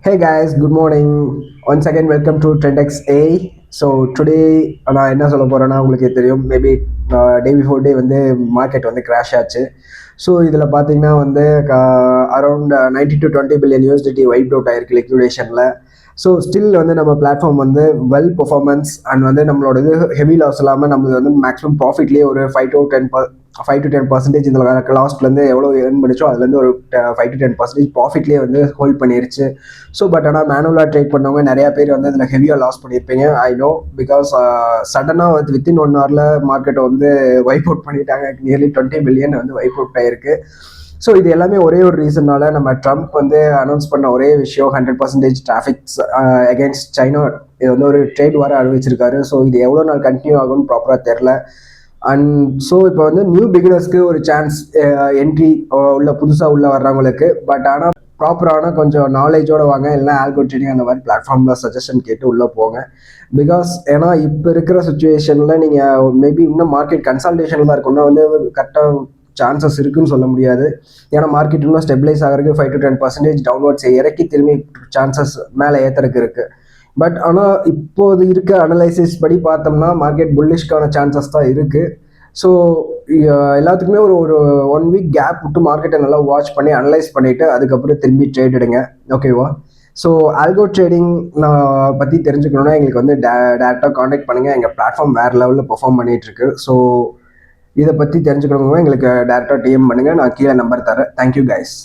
Hey guys, good morning. Once again, welcome to TrendX A. So today நான் என்ன சொல்ல போகிறேன்னா உங்களுக்கே தெரியும். மேபி டே பிஃபோர் டே வந்து மார்க்கெட் வந்து கிராஷ் ஆச்சு. ஸோ இதில் பார்த்தீங்கன்னா வந்து around 90 to 20 billion USDT vibe out ஆயிருக்கு லிக்விடேஷனில். ஸோ ஸ்டில் வந்து நம்ம பிளாட்ஃபார்ம் வந்து வெல் பெர்ஃபார்மன்ஸ் அண்ட் வந்து நம்மளோட இது ஹெவி லாஸ் இல்லாமல் நம்மளுக்கு வந்து மேக்ஸிமம் ப்ராஃபிட்லேயே ஒரு 5 to 10% இதில் லாஸ்ட்லேருந்து எவ்வளோ ஏர்ன் பண்ணிச்சோ அதுலேருந்து ஒரு 5 to 10% ப்ராஃபிட்லேயே வந்து ஹோல்ட் பண்ணிருச்சு. ஸோ பட் ஆனால் மேனுவலாக ட்ரேட் பண்ணவங்க நிறையா பேர் வந்து அதில் ஹெவியாக லாஸ் பண்ணியிருப்பீங்க. ஐ நோ, பிகாஸ் சடனாக வந்து வித்தின் 1 hour மார்க்கெட்டை வந்து வைப் அவுட் பண்ணிட்டாங்க. நியர்லி 20 billion வந்து வைப் அவுட் ஆயிருக்கு. ஸோ இது எல்லாமே ஒரே ஒரு ரீசன்னால நம்ம ட்ரம்ப் வந்து அனௌன்ஸ் பண்ண ஒரே விஷயம் 100% டிராஃபிக்ஸ் அகேன்ஸ்ட் சைனா. இது வந்து ஒரு ட்ரேட் வார அறிவிச்சிருக்காரு. ஸோ இது எவ்வளோ நாள் கண்டினியூ ஆகும்னு ப்ராப்பராக தெரில. அண்ட் ஸோ இப்போ வந்து நியூ பிகினர்ஸ்க்கு ஒரு சான்ஸ் என்ட்ரி உள்ள புதுசாக உள்ள வர்றவங்களுக்கு. பட் ஆனால் ப்ராப்பரான கொஞ்சம் நாலேஜோட வாங்க, இல்லைனா ஆல்கோ ட்ரேடிங் அந்த மாதிரி பிளாட்ஃபார்மில் சஜஷன் கேட்டு உள்ளே போங்க. பிகாஸ் ஏன்னா இப்போ இருக்கிற சுச்சுவேஷனில் நீங்கள் மேபி இன்னும் மார்க்கெட் கன்சல்டேஷனில் தான் இருக்குன்னா வந்து கரெக்டாக சான்சஸ் இருக்குன்னு சொல்ல முடியாது. ஏன்னா மார்க்கெட் இன்னும் ஸ்டெபிளைஸ் ஆகிறதுக்கு 5 to 10% டவுன்வர்ட்ஸ் இறக்கி திரும்பி சான்சஸ் மேலே ஏற்றுறதுக்கு இருக்குது. பட் ஆனால் இப்போது இருக்க அனலைசிஸ் படி பார்த்தோம்னா மார்க்கெட் புல்லிஷ்கான சான்சஸ் தான் இருக்குது. ஸோ எல்லாத்துக்குமே ஒரு ஒரு 1 week கேப் விட்டு மார்க்கெட்டை நல்லா வாட்ச் பண்ணி அனலைஸ் பண்ணிவிட்டு அதுக்கப்புறம் திரும்பி ட்ரேட் எடுங்க. ஓகேவா? ஸோ ஆல்கோ ட்ரேடிங் நான் பற்றி தெரிஞ்சுக்கணுன்னா எங்களுக்கு வந்து டேரெக்டாக காண்டாக்ட் பண்ணுங்கள். எங்கள் பிளாட்ஃபார்ம் வேறு லெவலில் பெர்ஃபார்ம் பண்ணிகிட்ருக்கு. ஸோ இதை பற்றி தெரிஞ்சுக்கணுங்க எங்களுக்கு டேரெக்டாக டிஎம் பண்ணுங்கள். நான் கீழே நம்பர் தரேன். Thank you guys.